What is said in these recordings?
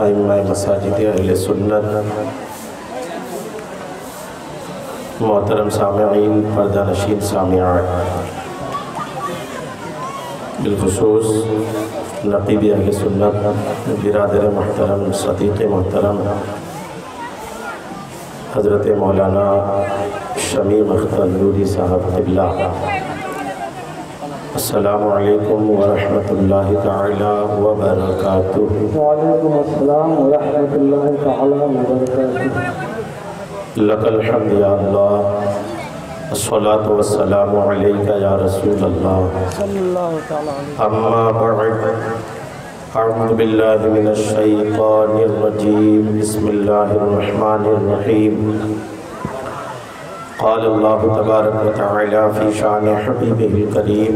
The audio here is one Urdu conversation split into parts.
ائمہ مساجد اہل سنت، محترم سامعین، پردہ نشین سامعات، بالخصوص نقیب اہل سنت، برادر محترم، صدیق محترم حضرت مولانا شمیم اختر نوری صاحب قبلہ، السلام علیکم ورحمۃ اللہ تعالی وبرکاتہ۔ وعلیکم السلام ورحمۃ اللہ تعالی وبرکاتہ۔ لک الحمد یا اللہ، الصلاۃ والسلام علیک یا رسول اللہ، صلی اللہ تعالی علیہ اما بعد، اعوذ باللہ من الشیطان الرجیم، بسم اللہ الرحمن الرحیم۔ قال اللہ تبارک و تعالی فی شان حبیبہ الکریم،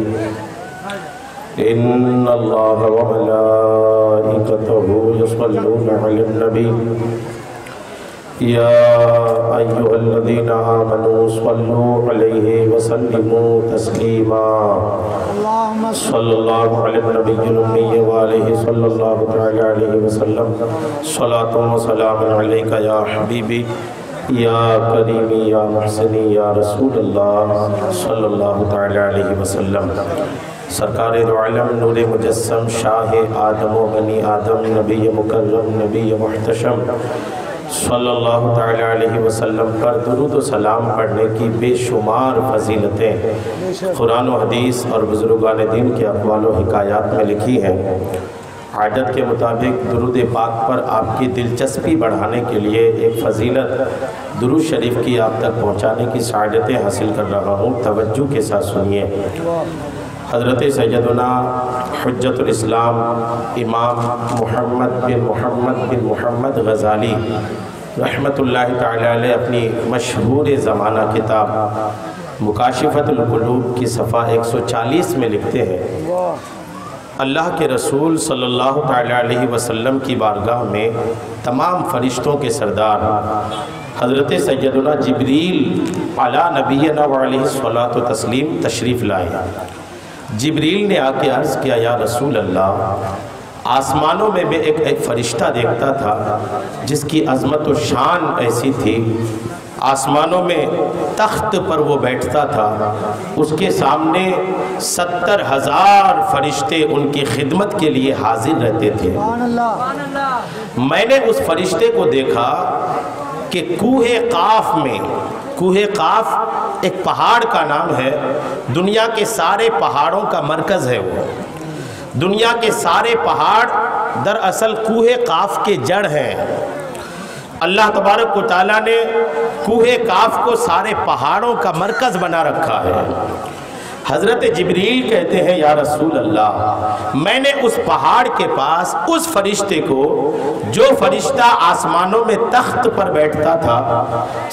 ان اللہ وملائکتہ یصلون علی النبی یا ایہا الذین آمنوا صلوا علیہ وسلموا تسلیما۔ صلی اللہ علی النبی الأمی وآلہ صلی اللہ تعالی علیہ وسلم، صلاة و سلام علیک یا حبیبی یا کریمی یا محسنی یا رسول اللہ صلی اللہ تعالی علیہ وسلم۔ سرکار دو عالم، نور مجسم، شاہ آدم و بنی آدم، نبی مکرم، نبی محتشم صلی اللہ تعالی علیہ وسلم پر درود و سلام پڑھنے کی بے شمار فضیلتیں قرآن و حدیث اور بزرگان دین کے اقوال و حکایات میں لکھی ہیں۔ عادت کے مطابق درود پاک پر آپ کی دلچسپی بڑھانے کے لیے ایک فضیلت درود شریف کی آپ تک پہنچانے کی سعادتیں حاصل کر رہا ہوں، توجہ کے ساتھ سنیے۔ حضرت سیدنا حجت الاسلام امام محمد بن محمد غزالی رحمۃ اللہ تعالی علیہ اپنی مشہور زمانہ کتاب مکاشفۃ القلوب کی صفحہ 140 میں لکھتے ہیں، اللہ کے رسول صلی اللہ تعالی علیہ وسلم کی بارگاہ میں تمام فرشتوں کے سردار حضرت سیدنا جبریل علی نبینا وعلیہ الصلاۃ والتسلیم تشریف لائے۔ جبریل نے آ کے عرض کیا، یا رسول اللہ، آسمانوں میں ایک فرشتہ دیکھتا تھا جس کی عظمت و شان ایسی تھی، آسمانوں میں تخت پر وہ بیٹھتا تھا، اس کے سامنے 70,000 فرشتے ان کی خدمت کے لیے حاضر رہتے تھے۔ میں نے اس فرشتے کو دیکھا کہ کوہ قاف میں، کوہ قاف ایک پہاڑ کا نام ہے، دنیا کے سارے پہاڑوں کا مرکز ہے وہ، دنیا کے سارے پہاڑ دراصل کوہ قاف کے جڑ ہیں۔ اللہ تبارک و تعالیٰ نے کوہ قاف کو سارے پہاڑوں کا مرکز بنا رکھا ہے۔ حضرت جبریل کہتے ہیں، یا رسول اللہ، میں نے اس پہاڑ کے پاس اس فرشتے کو، جو فرشتہ آسمانوں میں تخت پر بیٹھتا تھا،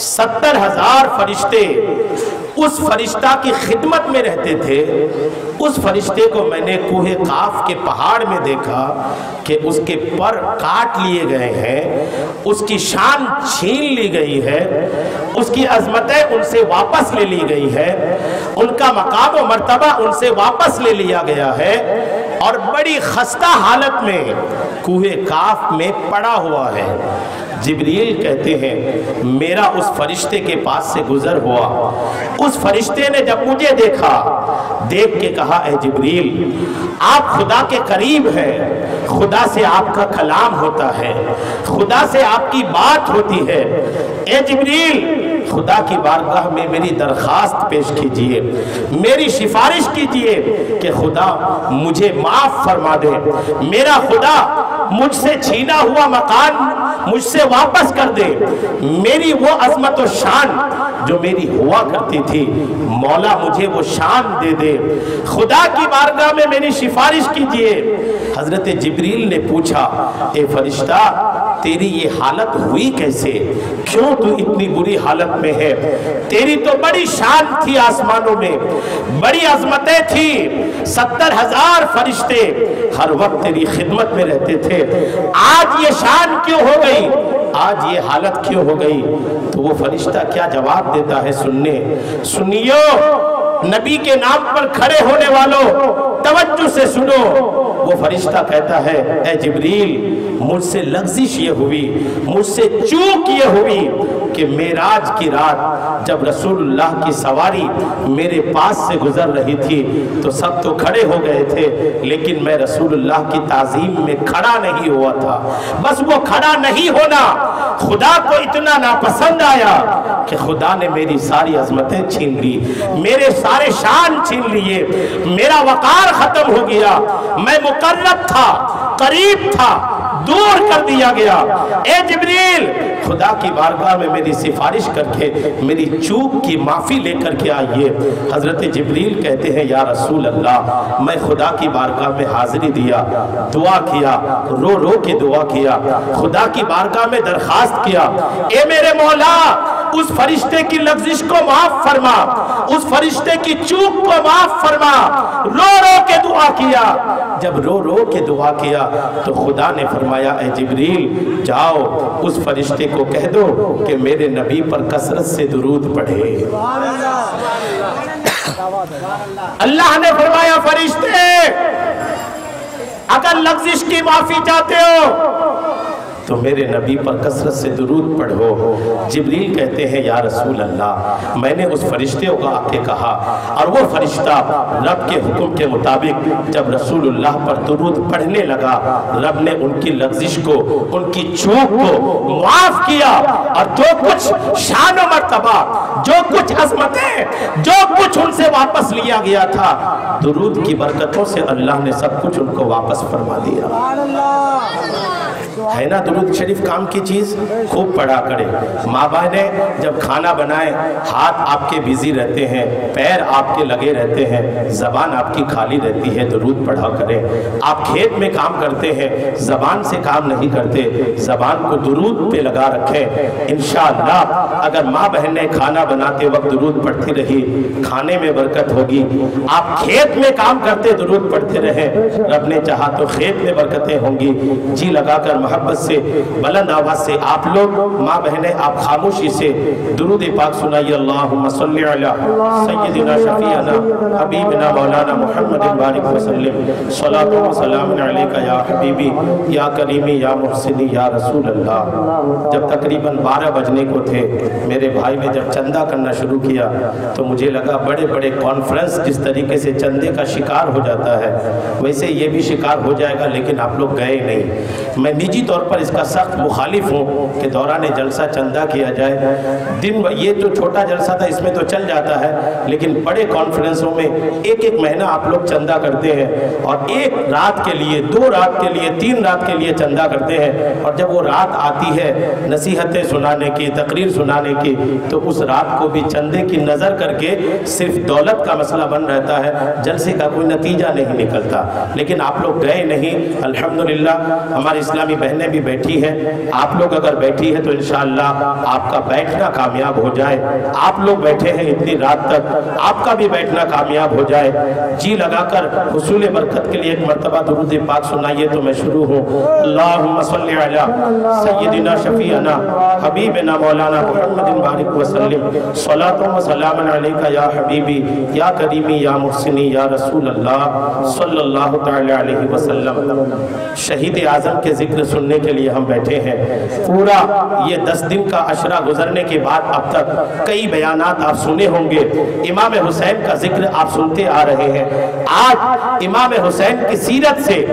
70,000 فرشتے اس فرشتہ کی خدمت میں رہتے تھے، اس فرشتے کو میں نے کوہ قاف کے پہاڑ میں دیکھا کہ اس کے پر کاٹ لیے گئے ہیں، اس کی شان چھین لی گئی ہے، اس کی عظمتیں ان سے واپس لے لی گئی ہے، ان کا مقام و مرتبہ ان سے واپس لے لیا گیا ہے، اور بڑی خستہ حالت میں کوہ قاف میں پڑا ہوا ہے۔ جبریل کہتے ہیں، میرا اس فرشتے کے پاس سے گزر ہوا، اس فرشتے نے جب مجھے دیکھا، دیکھ کے کہا، اے جبریل، آپ خدا کے قریب ہیں، خدا سے آپ کا کلام ہوتا ہے، خدا سے آپ کی بات ہوتی ہے، اے جبریل، خدا کی بارگاہ میں میری درخواست پیش کیجئے، میری سفارش کیجئے کہ خدا مجھے معاف فرما دے، میرا خدا مجھ سے چھینا ہوا مکان مجھ سے واپس کر دے، میری وہ عظمت و شان جو میری ہوا کرتی تھی، مولا مجھے وہ شان دے دے، خدا کی بارگاہ میں میری سفارش کیجئے۔ حضرت جبریل نے پوچھا، اے فرشتہ، تیری یہ حالت ہوئی کیسے؟ کیوں تو اتنی بری حالت میں ہے؟ تیری تو بڑی شان تھی آسمانوں میں، بڑی عظمتیں تھی، 70,000 فرشتے ہر وقت تیری خدمت میں رہتے تھے، آج یہ شان کیوں ہو گئی؟ آج یہ حالت کیوں ہو گئی؟ تو وہ فرشتہ کیا جواب دیتا ہے، سنیو، نبی کے نام پر کھڑے ہونے والوں توجہ سے سنو۔ وہ فرشتہ کہتا ہے، اے جبریل، مجھ سے لغزش یہ ہوئی، مجھ سے چوک یہ ہوئی کہ معراج کی رات جب رسول اللہ کی سواری میرے پاس سے گزر رہی تھی تو سب تو کھڑے ہو گئے تھے، لیکن میں رسول اللہ کی تعظیم میں کھڑا نہیں ہوا تھا۔ بس وہ کھڑا نہیں ہونا خدا کو اتنا ناپسند آیا کہ خدا نے میری ساری عظمتیں چھین لی، میرے سارے شان چھین لیے، میرا وقار ختم ہو گیا، میں مقرب تھا، قریب تھا، دور کر دیا گیا۔ اے جبریل، خدا کی بارگاہ میں میری سفارش کر کے میری چوک کی معافی لے کر کے آئیے۔ حضرت جبریل کہتے ہیں یا رسول اللہ، میں خدا کی بارگاہ میں حاضری دیا، دعا کیا، رو رو کے دعا کیا، خدا کی بارگاہ میں درخواست کیا، اے میرے مولا اس فرشتے کی لغزش کو معاف فرما، اس فرشتے کی چوک کو معاف فرما۔ رو رو کے دعا کیا، جب رو رو کے دعا کیا تو خدا نے فرمایا اے جبریل جاؤ اس فرشتے کو کہہ دو کہ میرے نبی پر کثرت سے درود پڑھے۔ اللہ نے فرمایا فرشتے اگر لغزش کی معافی چاہتے ہو تو میرے نبی پر کثرت سے درود پڑھو۔ جبریل کہتے ہیں یا رسول اللہ، میں نے اس فرشتے کو آ کے کہا اور وہ فرشتہ رب کے حکم کے مطابق جب رسول اللہ پر درود پڑھنے لگا، رب نے ان کی لغزش کو، ان کی چوک کو معاف کیا، اور جو کچھ شان و مرتبہ، جو کچھ عظمتیں، جو کچھ ان سے واپس لیا گیا تھا، درود کی برکتوں سے اللہ نے سب کچھ ان کو واپس فرما دیا۔ ہے نا درود شریف کام کی چیز؟ خوب پڑھا کرے۔ ماں بہنیں جب کھانا بنائیں، ہاتھ آپ کے بیزی رہتے ہیں، پیر آپ کے لگے رہتے ہیں، زبان آپ کی خالی رہتی ہے، درود پڑھا کریں۔ آپ کھیت میں کام کرتے ہیں، زبان سے کام نہیں کرتے، زبان کو درود پہ لگا رکھیں۔ انشاءاللہ اگر ماں بہنیں کھانا بناتے وقت درود پڑھتی رہی، کھانے میں برکت ہوگی۔ آپ کھیت میں کام کرتے درود پڑھتے رہیں، رب نے چاہا تو کھیت میں برکتیں ہوں گی۔ جی لگا کر محبت سے بلند آواز سے آپ لوگ ماں بہنیں آپ خاموشی سے درود پاک سنائیے۔ اللہم صلی علی سیدنا شفیعنا حبیبنا مولانا محمد بارک وسلم، صلاۃ و سلام علیکہ یا حبیبی یا کریمی یا محسنی یا رسول اللہ۔ جب تقریباً 12 بجنے کو تھے، میرے بھائی نے جب چندہ کرنا شروع کیا تو مجھے لگا بڑے بڑے کانفرنس جس طریقے سے چندے کا شکار ہو جاتا ہے ویسے یہ بھی شکار ہو جائے گا، لیکن آپ لوگ گئے نہیں۔ میں نجی طور پر اس کا سخت مخالف ہوں کہ دوران جلسہ چندہ کیا جائے۔ یہ جو چھوٹا جلسہ تھا اس میں تو چل جاتا ہے، لیکن بڑے کانفرنسوں میں ایک ایک مہینہ آپ لوگ چندہ کرتے ہیں، اور ایک رات کے لیے، 2 رات کے لیے، 3 رات کے لیے چندہ کرتے ہیں، اور جب وہ رات آتی ہے نصیحتیں سنانے کی، تقریر سنانے کی، تو اس رات کو بھی چندے کی نظر کر کے صرف دولت کا مسئلہ بن رہتا ہے، جلسے کا کوئی نتیجہ نہیں نکلتا۔ لیکن آپ لوگ گئے نہیں، الحمدللہ ہماری اسلامی بہنیں بھی بیٹھی ہیں، آپ لوگ اگر بیٹھی ہیں تو انشاءاللہ آپ کا بیٹھنا کامیاب ہو جائے۔ آپ لوگ بیٹھے ہیں اتنی رات تک، آپ کا بھی بیٹھنا کامیاب ہو جائے۔ جی لگا کر حصول برکت کے لیے ایک مرتبہ درود پاک سنائیے تو میں شروع ہوں۔ اللہم صلی علی سیدنا شفیعنا حبیبنا مولانا محمد بارک وسلم، صلاۃ و سلام علیکہ یا حبیبی یا کریمی یا محسنی یا رسول اللہ صلی اللہ تعالی علیہ وسلم۔ شہید اعظم کے ذکر سننے کے لیے ہم بیٹھے ہیں۔ پورا یہ 10 دن کا عشرہ گزرنے کے بعد اب تک کئی بیانات آپ سنے ہوں گے، امام حسین کا ذکر آپ سنتے آ رہے ہیں۔ آج امام حسین کی سیرت سے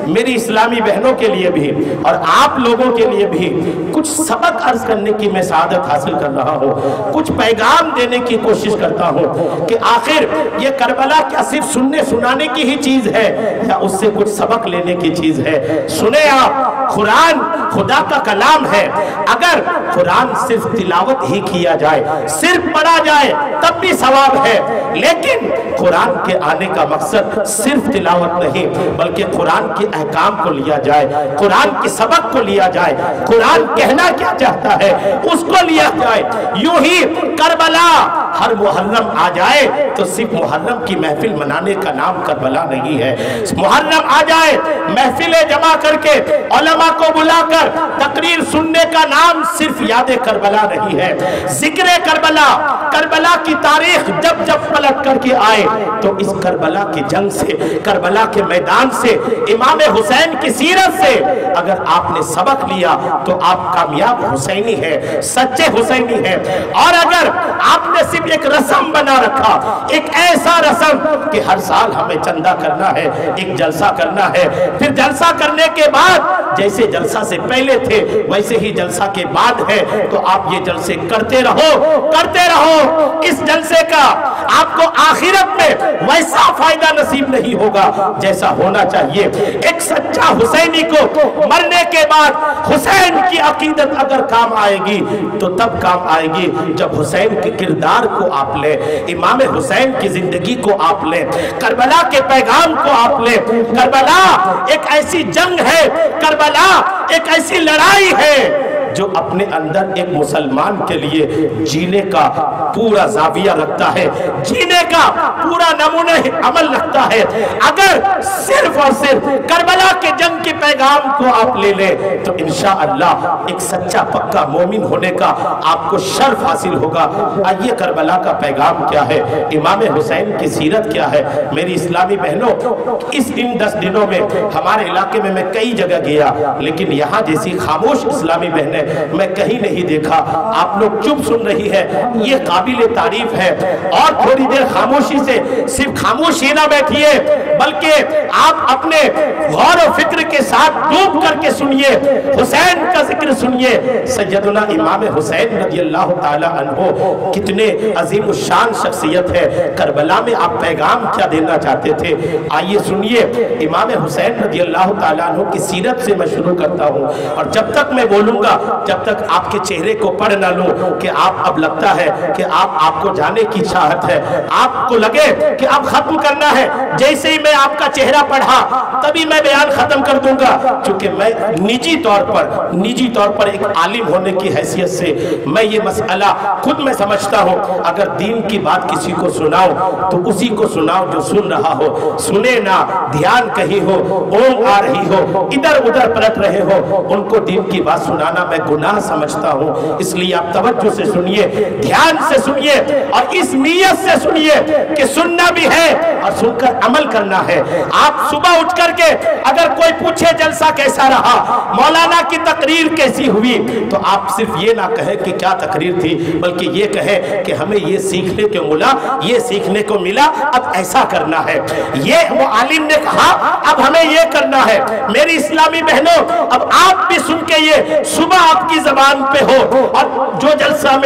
میری اسلامی بہنوں کے لیے بھی اور آپ لوگوں کے لیے بھی کچھ سبق عرض کرنے کی میں سعادت حاصل کر رہا ہوں، کچھ پیغام دینے کی کوشش کرتا ہوں کہ آخر یہ کربلا کیا صرف سننے سنانے کی ہی چیز ہے یا اس سے کچھ سبق لینے کی چیز ہے۔ سنیں آپ، قرآن خدا کا کلام ہے، اگر قرآن صرف تلاوت ہی کیا جائے، صرف پڑھا جائے تب بھی ثواب ہے، لیکن قرآن کے آنے کا مقصد صرف تلاوت نہیں بلکہ قرآن کے احکام کو لیا جائے، قرآن کے سبق کو لیا جائے، قرآن کہنا کیا چاہتا ہے اس کو لیا جائے۔ یوں ہی کربلا ہر محرم آ جائے تو صرف محرم کی محفل منانے کا نام کربلا نہیں ہے۔ محرم آ جائے محفلیں جمع کر کے علماء کو بلا کر تقریر سننے کا نام صرف یاد کربلا نہیں ہے، ذکر کربلا، کربلا کی تاریخ جب جب پلٹ کر کے آئے تو اس کربلا کی جنگ سے، کربلا کے میدان سے، امام حسین کی سیرت سے اگر آپ نے سبق لیا تو آپ کامیاب حسینی ہے، سچے حسینی ہے۔ اور اگر آپ نے صرف ایک رسم بنا رکھا، ایک ایسا رسم کہ ہر سال ہمیں چندہ کرنا ہے، ایک جلسہ کرنا ہے، پھر جلسہ کرنے کے بعد جیسے جلسہ سے پہلے تھے ویسے ہی جلسہ کے بعد ہے، تو آپ یہ جلسے کرتے رہو، کرتے رہو۔ اس جلسے کا آپ کو آخرت میں ویسا فائدہ نصیب نہیں ہوگا جیسا ہونا چاہیے۔ ایک سچا حسینی کو مرنے کے بعد حسین کی عقیدت اگر کام آئے گی تو تب کام آئے گی جب حسین کے کردار کو آپ لیں، امام حسین کی زندگی کو آپ لیں، کربلا کے پیغام کو آپ لیں۔ کربلا ایک ایسی جنگ ہے، کربلا ایک ایسی لڑائی ہے جو اپنے اندر ایک مسلمان کے لیے جینے کا پورا زاویہ رکھتا ہے، جینے کا پورا نمونہ عمل رکھتا ہے۔ اگر صرف اور صرف کربلا کے جنگ کے پیغام کو آپ لے لیں تو انشاءاللہ ایک سچا پکا مومن ہونے کا آپ کو شرف حاصل ہوگا۔ آئیے کربلا کا پیغام کیا ہے، امام حسین کی سیرت کیا ہے۔ میری اسلامی بہنوں، اس 10 دنوں میں ہمارے علاقے میں کئی جگہ گیا، لیکن یہاں جیسی خاموش اسلامی بہنیں میں کہیں نہیں دیکھا۔ آپ لوگ چپ سن رہی ہے، یہ قابل تعریف ہے۔ اور تھوڑی دیر خاموشی سے صرف خاموشی نہ بیٹھیے بلکہ آپ اپنے غور و فکر کے ساتھ ڈوب کر کے سنیے، حسین کا ذکر سنیے۔ سیدنا امام حسین رضی اللہ تعالی عنہ کتنے عظیم الشان شخصیت ہے، کربلا میں آپ پیغام کیا دینا چاہتے تھے، آئیے سنیے۔ امام حسین رضی اللہ تعالی عنہ کی سیرت سے میں شروع کرتا ہوں، اور جب تک میں بولوں گا جب تک آپ کے چہرے کو پڑھ نہ لوں کہ آپ اب لگتا ہے کہ آپ کو جانے کی چاہت ہے، آپ کو لگے کہ اب ختم کرنا ہے، جیسے ہی میں آپ کا چہرہ پڑھا تبھی میں بیان ختم کر دوں گا، چونکہ میں نجی طور پر ایک عالم ہونے کی حیثیت سے میں یہ مسئلہ خود میں سمجھتا ہوں، اگر دین کی بات کسی کو سناؤ تو اسی کو سناؤ جو سن رہا ہو، سنے نہ، دھیان کہیں ہو، اونگ آ رہی ہو، ادھر ادھر پلٹ رہے ہو، ان کو دین کی بات سنانا میں گناہ سمجھتا ہوں۔ اس لیے آپ توجہ سے سنیے، دھیان سے سنیے، اور اس نیت سے سنیے کہ سننا بھی ہے اور سن کر عمل کرنا ہے۔ آپ صبح اٹھ کر کے اگر کوئی پوچھے جلسہ کیسا رہا، مولانا کی تقریر کیسی ہوئی، تو آپ صرف یہ نہ کہیں کہ کیا تقریر تھی، بلکہ یہ کہیں کہ ہمیں یہ سیکھنے کو ملا، یہ سیکھنے کو ملا، اب ایسا کرنا ہے۔ یہ وہ عالم نے کہا اب ہمیں یہ کرنا ہے۔ میری اسلامی بہنوں، اب آپ بھی سن کے یہ صبح آپ کی زبان پہ ہو، اور جو جلسہ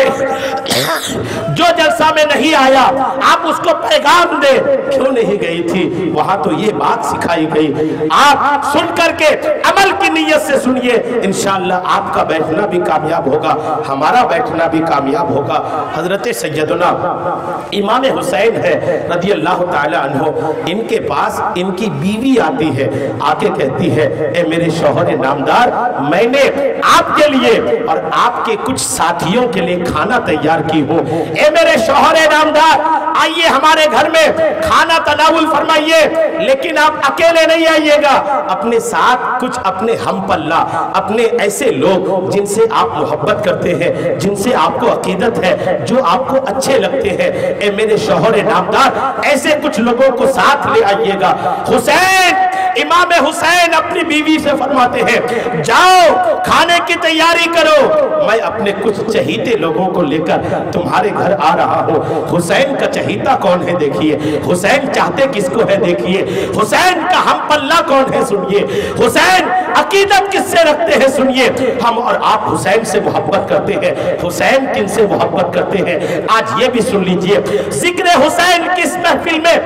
میں نہیں آیا آپ اس کو پیغام دے، کیوں نہیں گئی تھی وہاں تو یہ بات سکھائی گئی۔ آپ سن کر کے عمل کی نیت سے سنیے، انشاءاللہ آپ کا بیٹھنا بھی کامیاب ہوگا، ہمارا بیٹھنا بھی کامیاب ہوگا۔ حضرت سیدنا امام حسین ہے رضی اللہ تعالی عنہ، ان کے پاس ان کی بیوی آتی ہے، آ کے کہتی ہے اے میرے شوہر نامدار، میں نے آپ کے لیے اور آپ کے کچھ ساتھیوں کے لیے کھانا تیار کی ہوں، اے میرے شوہر نامدار آئیے ہمارے گھر میں کھانا تناول فرمائیے، لیکن آپ اکیلے نہیں آئیے گا، اپنے ساتھ کچھ اپنے ہم پلہ، اپنے ایسے لوگ جن سے آپ محبت کرتے ہیں، جن سے آپ کو عقیدت ہے، جو آپ کو اچھے لگتے ہیں، اے میرے شوہر نامدار ایسے کچھ لوگوں کو ساتھ لے آئیے گا۔ حسین، امام حسین اپنی بیوی سے فرماتے ہیں جاؤ کھانے کی تیاری کرو، میں اپنے کچھ چہیتے لوگوں کو لے کر تمہارے گھر آ رہا ہوں۔ حسین کا چہیتا کون ہے دیکھیے، حسین چاہتے کس کو ہے دیکھیے، حسین کا ہم پلہ کون ہے سنیے، حسین عقیدت کس سے رکھتے ہیں سنیے۔ ہم اور آپ حسین سے محبت کرتے ہیں، حسین کن سے محبت کرتے ہیں آج یہ بھی سن لیجئے۔ ذکر حسین کی اس محفل میں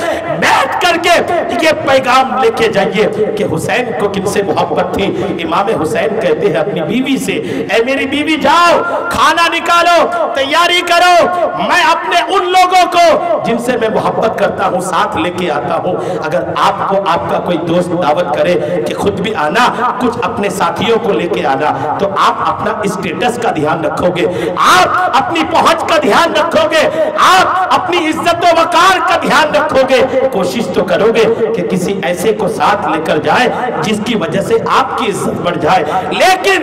بیٹھ کر کے یہ پیغام لے کے جائیے کہ حسین کو کن سے محبت تھی۔ امام حسین کہتے ہیں اپنی بیوی سے اے میری بیوی جاؤ کھانا نکالو تیاری کرو، میں اپنے ان لوگوں کو جن سے میں محبت کرتا ہوں ساتھ لے کے آتا ہوں۔ اگر آپ کو آپ کا کوئی دوست دعوت کرے کہ خود بھی آنا، کچھ اپنے ساتھیوں کو لے کے آنا، تو آپ اپنا اسٹیٹس کا دھیان رکھو گے، آپ اپنی پہنچ کا دھیان رکھو گے، آپ اپنی عزت و وقار کا دھیان رکھو گے، کوشش تو کرو گے کہ کسی ایسے کو ساتھ لے کر جائے جس کی وجہ سے آپ کی عزت بڑھ جائے۔ لیکن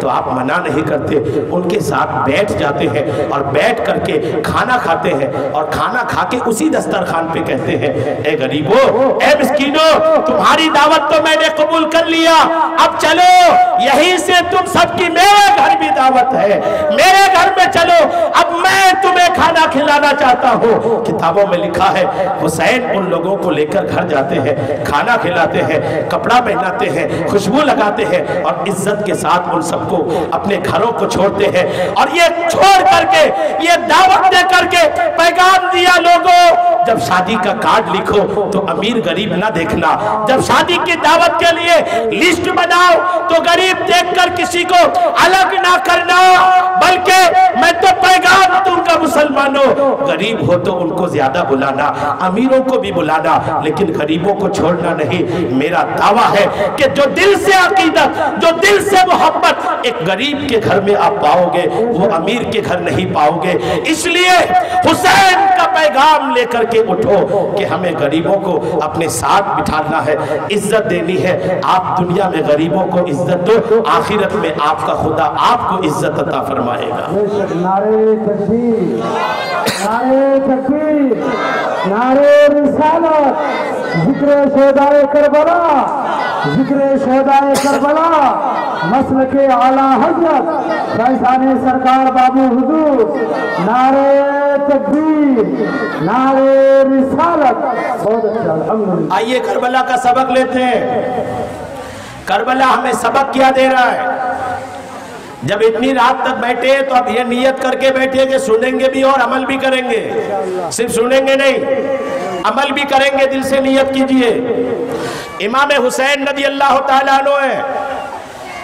تو آپ منع نہیں کرتے، ان کے ساتھ بیٹھ جاتے ہیں اور بیٹھ کر کے کھانا کھاتے ہیں، اور کھانا کھا کے اسی دسترخوان پہ کہتے ہیں اے غریبو، اے مسکینو، تمہاری دعوت تو میں نے قبول کر لیا، اب چلو یہیں سے تم سب کی میرے گھر بھی دعوت ہے، میرے گھر میں چلو، اب میں تمہیں کھانا کھلانا چاہتا ہوں۔ کتابوں میں لکھا ہے حسین ان لوگوں کو لے کر گھر جاتے ہیں، کھانا کھلاتے ہیں، کپڑا پہناتے ہیں، خوشبو لگاتے ہیں، اور عزت کے ساتھ ان سب کو اپنے گھروں کو چھوڑتے ہیں، اور یہ چھوڑ کر کے، یہ دعوت دے کر کے پیغام دیا لوگوں، جب شادی کا کارڈ لکھو تو امیر غریب نہ دیکھنا، جب شادی کی دعوت کے لیے لسٹ بناؤ تو غریب دیکھ کر کسی کو الگ نہ کرنا، بلکہ میں تو پیغام دوں گا مسلمانوں، غریب ہو تو ان کو زیادہ بلانا، امیروں کو بھی بلانا، لیکن غریبوں کو چھوڑنا نہیں۔ میرا دعویٰ ہے کہ جو دل سے عقیدت، جو دل سے محبت ایک غریب کے گھر میں آپ پاؤ گے وہ امیر کے گھر نہیں پاؤ گے۔ اس لیے حسین کا پیغام لے کر کے اٹھو کہ ہمیں غریبوں کو اپنے ساتھ بٹھانا ہے، عزت دینی ہے۔ آپ دنیا میں غریبوں کو عزت دو، آخرت میں آپ کا خدا آپ کو عزت عطا فرمائے گا۔ نعرے تکبیر، نعرے تکبیر، نعرے رسالت، ذکر شہدائے کربلا، ذکر شہدائے کربلا، مسلک اعلیٰ حضرت فیضان سرکار بابو حضور، نعرے تکبیر، نعرے رسالت۔ بہت اچھا، الحمدللہ۔ آئیے کربلا کا سبق لیتے ہیں۔ کربلا ہمیں سبق کیا دے رہا ہے؟ جب اتنی رات تک بیٹھے تو اب یہ نیت کر کے بیٹھے کہ سنیں گے بھی اور عمل بھی کریں گے، صرف سنیں گے نہیں، عمل بھی کریں گے، دل سے نیت کیجئے۔ امام حسین رضی اللہ تعالیٰ عنہ ہے۔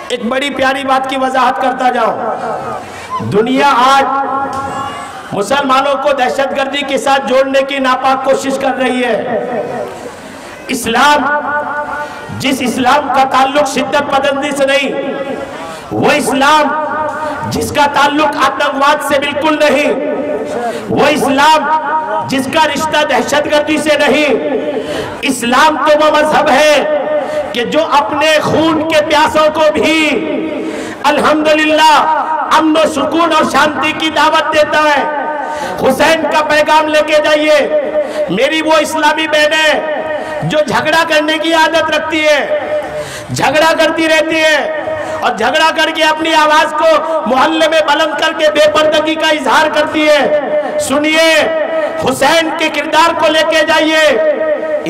ایک بڑی پیاری بات کی وضاحت کرتا جاؤں۔ دنیا آج مسلمانوں کو دہشت گردی کے ساتھ جوڑنے کی ناپاک کوشش کر رہی ہے۔ اسلام، جس اسلام کا تعلق شدت پسندی سے نہیں، وہ اسلام جس کا تعلق آتنکواد سے بالکل نہیں، وہ اسلام جس کا رشتہ دہشت گردی سے نہیں، اسلام تو وہ مذہب ہے کہ جو اپنے خون کے پیاسوں کو بھی الحمدللہ امن و سکون اور شانتی کی دعوت دیتا ہے۔ حسین کا پیغام لے کے جائیے۔ میری وہ اسلامی بہنیں جو جھگڑا کرنے کی عادت رکھتی ہے، جھگڑا کرتی رہتی ہے، اور جھگڑا کر کے اپنی آواز کو محلے میں بلند کر کے بے پردگی کا اظہار کرتی ہے، سنیے، حسین کے کردار کو لے کے جائیے۔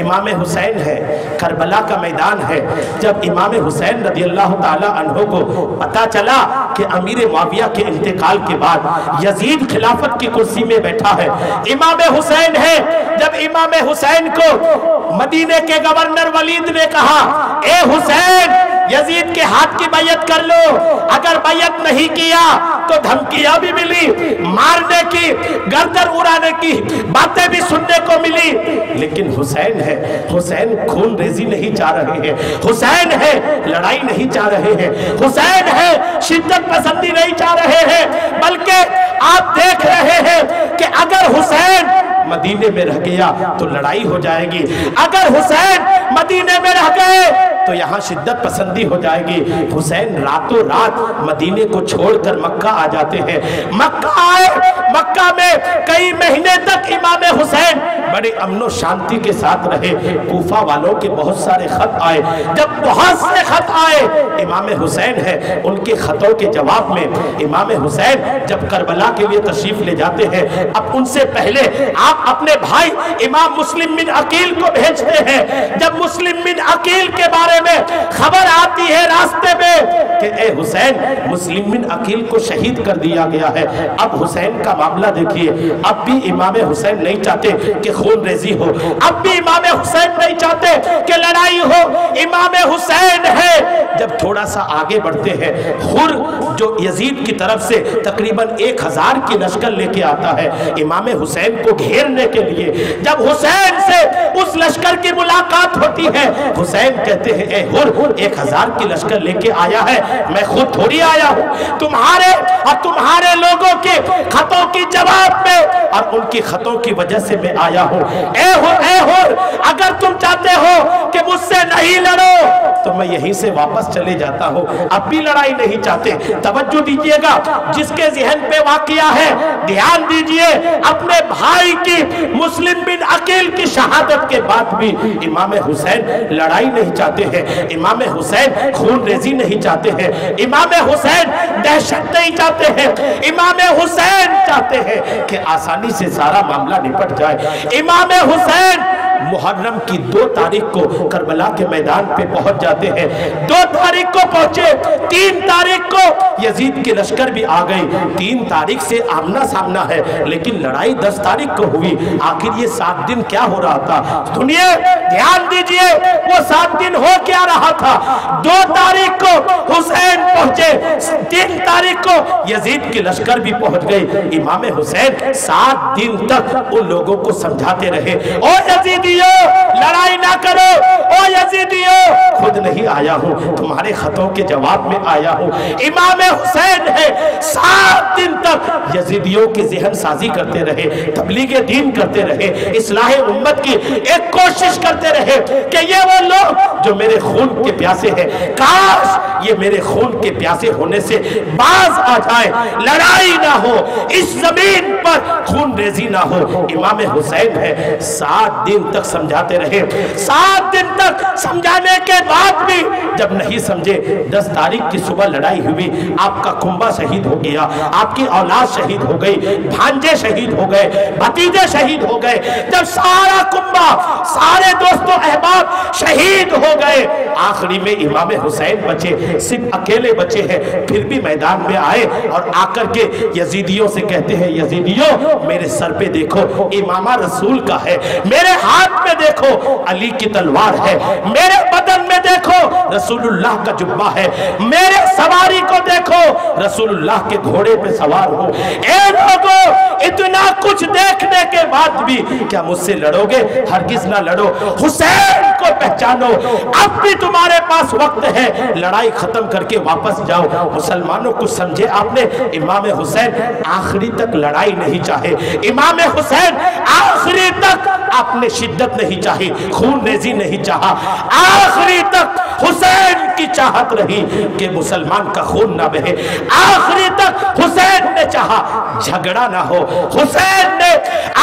امام حسین ہے، کربلا کا میدان ہے۔ جب امام حسین رضی اللہ تعالیٰ عنہ کو پتا چلا کہ امیر معاویہ کے انتقال کے بعد یزید خلافت کی کرسی میں بیٹھا ہے، امام حسین ہے، جب امام حسین کو مدینے کے گورنر ولید نے کہا اے حسین یزید کے ہاتھ کی بیعت کر لو، اگر بیعت نہیں کیا تو دھمکیاں بھی ملی، مارنے کی، گردن اڑانے کی باتیں بھی سننے کو ملی، لیکن حسین ہے، حسین خون ریزی نہیں چاہ رہے ہیں، حسین ہے لڑائی نہیں چاہ رہے ہیں، حسین ہے شدت پسندی نہیں چاہ رہے ہیں، بلکہ آپ دیکھ رہے ہیں کہ اگر حسین مدینے میں رہ گیا تو لڑائی ہو جائے گی، اگر حسین مدینے میں رہ گئے تو یہاں شدت پسندی ہو جائے گی۔ حسین راتوں رات مدینے کو چھوڑ کر مکہ آ جاتے ہیں، مکہ آئے، مکہ میں کئی مہینے تک امام حسین بڑے امن و شانتی کے ساتھ رہے۔ کوفہ والوں کے بہت سارے خط آئے، جب بہت سے خط آئے امام حسین ہے، ان کے خطوں کے جواب میں امام حسین جب کربلا کے لیے تشریف لے جاتے ہیں، اب ان سے پہلے آپ اپنے بھائی امام مسلم بن عقیل کو بھیجتے ہیں۔ جب مسلم بن عقیل کے بارے میں خبر آتی ہے راستے میں کہ اے حسین مسلم بن عقیل کو شہید کر دیا گیا ہے، اب حسین کا معاملہ دیکھیے، اب بھی امام حسین نہیں چاہتے کہ خون ریزی ہو، اب بھی امام حسین نہیں چاہتے کہ لڑائی ہو۔ امام حسین ہے، جب تھوڑا سا آگے بڑھتے ہیں، خر جو یزید کی طرف سے تقریباً 1000 کی لشکر لے کے آتا ہے امام حسین کو گھیرنے کے لیے، جب حسین سے اس لشکر کی ملاقات ہوتی ہے، حسین کہتے ہیں اے خر 1000 کی لشکر لے کے آیا ہے، میں خود تھوڑی آیا ہوں، تمہارے اور تمہارے لوگوں کے خطوں کی جواب میں اور ان کی خطوں کی وجہ سے میں آیا ہوں۔ اے خر اگر تم چاہتے ہو کہ مجھ سے نہیں لڑو تو میں یہیں سے واپس چلے جاتا ہوں، اب بھی لڑائی نہیں چاہتے۔ توجہ دیجئے گا، جس کے ذہن پہ واقعہ ہے دھیان دیجئے، اپنے بھائی کی مسلم بن عقیل کی شہادت کے بعد بھی امام حسین لڑائی نہیں چاہتے ہیں، امام حسین خون ریزی نہیں چاہتے ہیں، امام حسین دہشت نہیں چاہتے ہیں، امام حسین چاہتے ہیں کہ آسانی سے سارا معاملہ نپٹ جائے۔ امام حسین محرم کی 2 تاریخ کو کربلا کے میدان پہ پہنچ جاتے ہیں، 2 تاریخ کو پہنچے، 3 تاریخ کو یزید کے لشکر بھی آ گئی، 3 تاریخ سے آمنا سامنا ہے، لیکن لڑائی 10 تاریخ کو ہوئی۔ آخر یہ 7 دن کیا ہو رہا تھا؟ سنیے، دھیان دیجئے، وہ 7 دن ہو کیا رہا تھا؟ 2 تاریخ کو حسین پہنچے، 3 تاریخ کو یزید کے لشکر بھی پہنچ گئی۔ امام حسین 7 دن تک ان لوگوں کو سمجھاتے رہے، او یزیدیو لڑائی نہ کرو، او یزیدیو خود نہیں آیا ہوں، تمہارے خطوں کے جواب میں آیا ہوں۔ امام حسین ہے 7 دن تک یزیدیوں کی ذہن سازی کرتے رہے، تبلیغ دین کرتے رہے، اصلاح امت کی ایک کوشش کرتے رہے کہ یہ وہ لوگ جو میرے خون کے پیاسے ہیں، کاش یہ میرے خون کے پیاسے ہونے سے باز آ جائے، لڑائی نہ ہو، اس زمین پر خون ریزی نہ ہو۔ امام حسین ہے 7 دن تک سمجھاتے رہے، 7 دن تک سمجھانے کے بعد بھی جب نہیں سمجھے، 10 تاریخ کی صبح لڑائی ہوئی، آپ کا کنبہ شہید ہو گیا، آپ کی اولاد شہید ہو گئی، بھانجے شہید ہو گئے، بھتیجے شہید ہو گئے۔ جب سارا کنبہ، سارے دوست و احباب شہید ہو گئے، آخری میں امام حسین بچے، صرف اکیلے بچے ہیں، پھر بھی میدان میں آئے اور آ کر کے یزیدیوں سے کہتے ہیں، یزیدیوں میرے سر پہ دیکھو امامہ رسول کا ہے، میرے ہاتھ میں دیکھو علی کی تلوار ہے، میرے بدن میں دیکھو رسول اللہ کا جبہ ہے، میرے سواری کو دیکھو رسول اللہ کے گھوڑے پہ سوار ہو۔ اے لوگو، اتنا کچھ دیکھنے کے بعد بھی کیا مجھ سے لڑو گے؟ ہرگز نہ لڑو، حسین کو پہچانو، اب بھی تمہارے پاس وقت ہے، لڑائی ختم کر کے واپس جاؤ۔ مسلمانوں کو سمجھے آپ نے، امام حسین آخری تک لڑائی نہیں چاہے، امام حسین آخری تک آپ نے شدت نہیں چاہی، خون ریزی نہیں چاہا، آخری تک حسین کی چاہت رہی کہ مسلمان کا خون نہ بہے، آخری تک حسین نے چاہا جھگڑا نہ ہو، حسین نے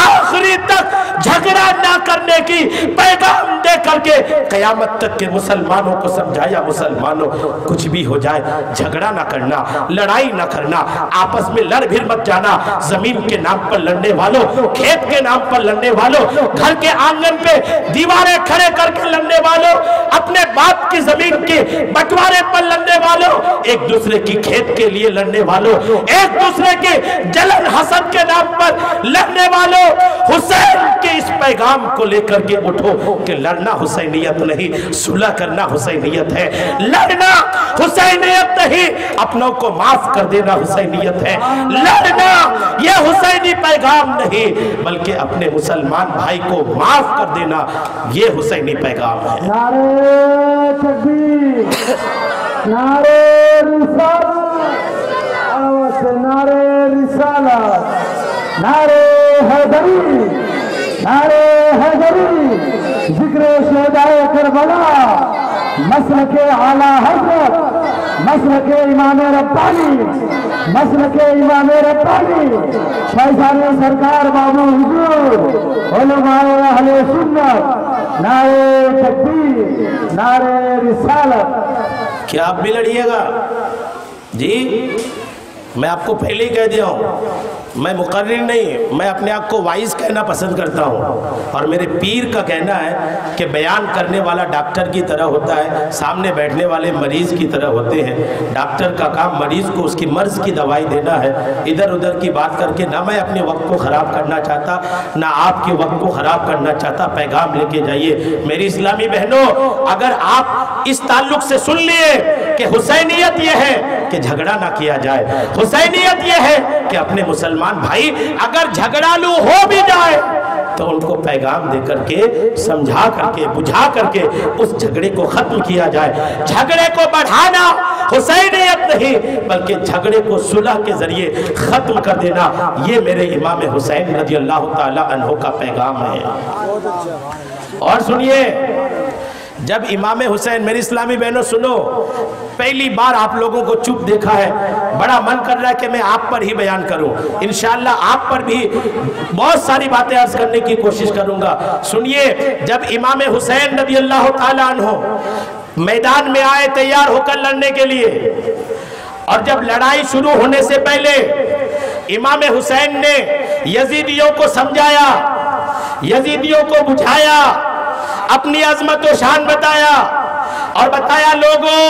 آخری تک جھگڑا نہ کرنے کی پیغام دے کر کے قیامت تک کے مسلمانوں کو سمجھایا، مسلمانوں کچھ بھی ہو جائے جھگڑا نہ کرنا، لڑائی نہ کرنا، آپس میں لڑ بھڑ مت جانا، زمین کے نام پر لڑنے والوں، کھیت کے نام پر لڑنے والوں، گھر کے آنگن پہ دیواریں کھڑے کر کے لڑنے والوں، اپنے باپ کی زمین کے بٹوارے پر لڑنے والوں، ایک دوسرے کی کھیت کے لیے لڑنے والوں، ایک دوسرے کے جلن حسد کے نام پر لڑنے والوں، حسین کے اس پیغام کو لے کر کے اٹھو کہ لڑنا حسینیت نہیں، صلح کرنا حسینیت ہے، لڑنا حسینیت نہیں، اپنوں کو معاف کر دینا حسینیت ہے، لڑنا یہ حسینی پیغام نہیں بلکہ اپنے مسلمان بھائی کو معاف کر دینا یہ حسینی پیغام ہے۔ نعرہ تکبیر، نعرہ رسالت، آواز سے نعرہ رسالت، نعرہ حیدری، نعرہ حیدری، ذکر شہدائے کربلا، مسلک اعلی حضرت، مسلک امام ربانی، مسلک امام ربانی، فیضان سرکار بابو حضور، علماء اہل سنت، نعرہ تکبیر، نعرہ رسالت۔ کیا آپ بھی لڑیے گا؟ جی میں آپ کو پہلے ہی کہہ دیا ہوں، میں مقرر نہیں، میں اپنے آپ کو وائز کہنا پسند کرتا ہوں، اور میرے پیر کا کہنا ہے کہ بیان کرنے والا ڈاکٹر کی طرح ہوتا ہے، سامنے بیٹھنے والے مریض کی طرح ہوتے ہیں۔ ڈاکٹر کا کام مریض کو اس کی مرض کی دوائی دینا ہے، ادھر ادھر کی بات کر کے نہ میں اپنے وقت کو خراب کرنا چاہتا، نہ آپ کے وقت کو خراب کرنا چاہتا۔ پیغام لے کے جائیے میری اسلامی بہنوں، اگر آپ اس تعلق سے سن لیے کہ حسینیت یہ ہے کہ جھگڑا نہ کیا جائے، حسینیت یہ ہے کہ اپنے مسلمان بھائی اگر جھگڑالو ہو بھی جائے تو ان کو پیغام دے کر کے سمجھا کر کے بجھا کر کے اس جھگڑے کو ختم کیا جائے۔ جھگڑے کو بڑھانا حسینیت نہیں بلکہ جھگڑے کو صلح کے ذریعے ختم کر دینا، یہ میرے امام حسین رضی اللہ تعالی عنہ کا پیغام ہے۔ اور سنیے، جب امام حسین، میری اسلامی بہنوں سنو، پہلی بار آپ لوگوں کو چپ دیکھا ہے، بڑا من کر رہا ہے کہ میں آپ پر ہی بیان کروں، انشاءاللہ آپ پر بھی بہت ساری باتیں عرض کرنے کی کوشش کروں گا۔ سنیے، جب امام حسین رضی اللہ تعالیٰ عنہ میدان میں آئے تیار ہو کر لڑنے کے لیے، اور جب لڑائی شروع ہونے سے پہلے امام حسین نے یزیدیوں کو سمجھایا، یزیدیوں کو بجھایا، اپنی عظمت و شان بتایا اور بتایا لوگوں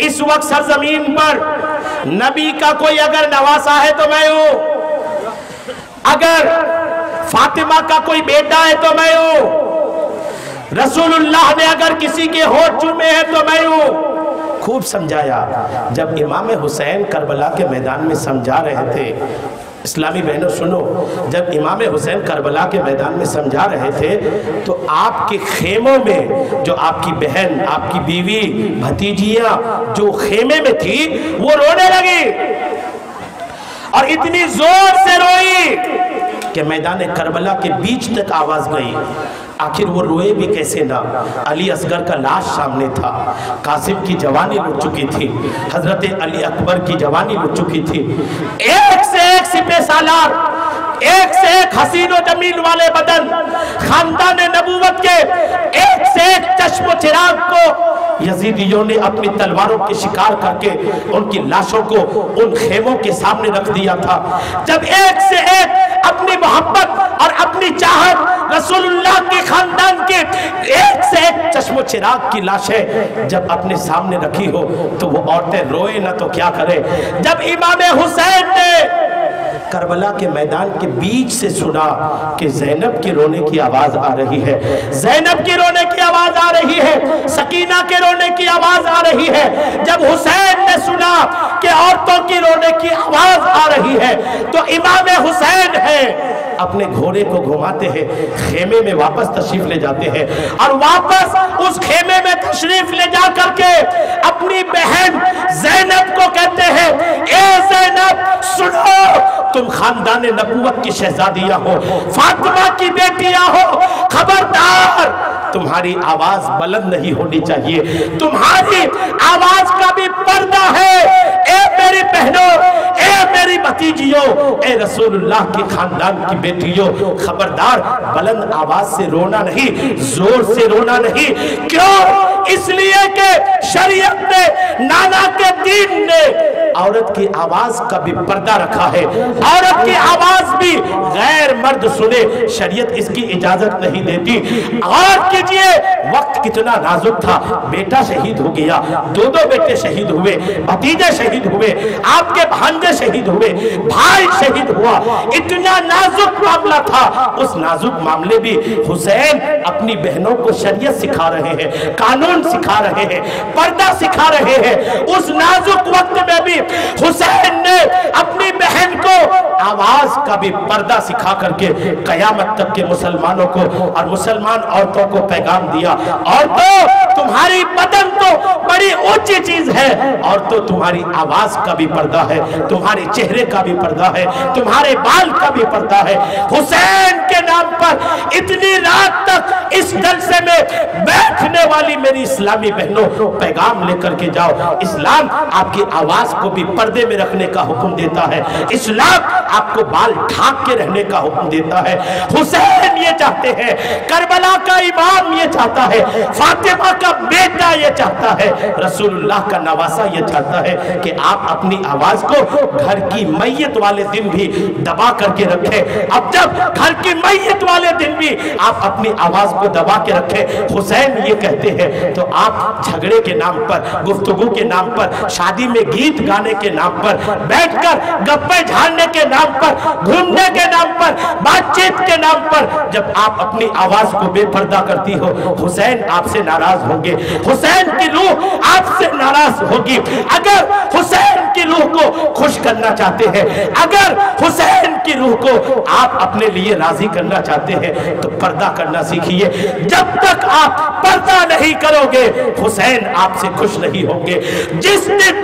اس وقت سرزمین پر نبی کا کوئی اگر نواسا ہے تو میں ہوں، اگر فاطمہ کا کوئی بیٹا ہے تو میں ہوں، رسول اللہ نے اگر کسی کے ہونٹ چومے ہیں تو میں ہوں۔ خوب سمجھایا۔ جب امام حسین کربلا کے میدان میں سمجھا رہے تھے، اسلامی بہنوں سنو، جب امام حسین کربلا کے میدان میں سمجھا رہے تھے تو آپ کے خیموں میں جو آپ کی بہن، آپ کی بیوی، بھتیجیاں جو خیمے میں تھی وہ رونے لگی، اور اتنی زور سے روئی کہ میدان کربلا کے بیچ تک آواز گئی۔ آخر وہ روئے بھی کیسے نہ، علی اصغر کا لاش سامنے تھا، قاسم کی جوانی لٹ چکی تھی، حضرت علی اکبر کی جوانی لٹ چکی تھی، ایک سے ایک سپہ سالار، ایک سے ایک حسین و جمیل والے بدن، خاندان نبوت کے ایک سے ایک چشم و چراغ کو یزیدیوں نے اپنی تلواروں کے شکار کر کے ان کی لاشوں کو ان خیموں کے سامنے رکھ دیا تھا۔ جب ایک سے ایک اپنی محبت اور اپنی چاہت رسول اللہ کے خاندان کے ایک سے ایک چشم و چراغ کی لاشیں جب اپنے سامنے رکھی ہو تو وہ عورتیں روئے نہ تو کیا کرے۔ جب امام حسین نے کربلا کے میدان کے بیچ سے سنا کہ زینب کی رونے کی آواز آ رہی ہے، زینب کی رونے کی آواز آ رہی ہے، سکینہ کے رونے کی آواز آ رہی ہے، جب حسین نے سنا کہ عورتوں کی رونے کی آواز آ رہی ہے تو امام حسین ہے اپنے گھوڑے کو گھماتے ہیں، خیمے میں واپس تشریف لے جاتے ہیں، اور واپس اس خیمے میں تشریف لے جا کر کے اپنی بہن زینب کو کہتے ہیں، اے زینب سنو، تم خاندان نبوت کی شہزادیاں ہو، فاطمہ کی بیٹیاں ہو، خبردار تمہاری آواز بلند نہیں ہونی چاہیے، تمہاری آواز کا بھی پردہ ہے، اے میری بہنوں، اے میری بھتیجیوں، اے رسول اللہ کی خاندان کی بیٹیوں، خبردار بلند آواز سے رونا نہیں، زور سے رونا نہیں۔ کیوں؟ اس لیے کہ شریعت نے، نانا کے دین نے عورت کی آواز کا بھی پردہ رکھا ہے، عورت کی آواز بھی غیر مرد سنے، شریعت اس کی اجازت نہیں دیتی۔ غور کیجئے وقت کتنا نازک تھا، بیٹا شہید ہو گیا، دو بیٹے شہید ہوئے، بھتیجے شہید ہوئے، آپ کے بھانجے شہید ہوئے، بھائی شہید ہوا، اتنا نازک معاملہ تھا۔ اس نازک معاملے بھی حسین اپنی بہنوں کو شریعت سکھا رہے ہیں، قانون سکھا رہے ہیں، پردہ سکھا رہے ہیں۔ اس نازک وقت میں بھی حسین نے اپنی بہن کو آواز کا بھی پردہ سکھا کر کے قیامت تک کے مسلمانوں کو اور مسلمان عورتوں کو پیغام دیا، عورتوں تمہاری بدن تو بڑی اونچی چیز ہے، عورتوں تمہاری آواز کا بھی پردہ ہے، تمہارے چہرے کا بھی پردہ ہے، تمہارے بال کا بھی پردہ ہے۔ حسین کے نام پر اتنی رات تک اس جلسے میں بیٹھنے والی میری اسلامی بہنوں پیغام لے کر کے جاؤ، اسلام آپ کی آواز کو بھی پردے میں رکھنے کا حکم دیتا ہے، اسلام آپ کو بال ڈھانک کے رہنے کا حکم دیتا ہے۔ حسین یہ چاہتے ہیں، کربلا کا امام یہ چاہتا ہے، فاطمہ کا بیٹا یہ چاہتا ہے، رسول اللہ کا نواسا یہ چاہتا ہے کہ آپ اپنی آواز کو گھر کی میت والے دن بھی دبا کر کے رکھیں۔ اب جب گھر کی میت والے دن بھی آپ اپنی آواز کو دبا کے رکھیں، حسین یہ کہتے ہیں تو آپ جھگڑے کے نام پر، گفتگو کے نام پر، شادی میں گیت گانے کے نام پر، بیٹھ کر گپے جھاڑنے کے نام پر، گھومنے کے نام پر، بات چیت کے نام پر جب آپ اپنی آواز کو بے پردہ کرتی ہو، حسین آپ سے ناراض ہوں گے، حسین کی روح آپ سے ناراض ہوگی۔ اگر حسین کی روح کو خوش کرنا چاہتے ہیں، اگر حسین کی روح کو آپ اپنے لیے راضی کرنا چاہتے ہیں تو پردہ کرنا سیکھیے۔ جب تک آپ پردہ نہیں کرو گے حسین آپ سے خوش نہیں ہوں گے۔ جس دن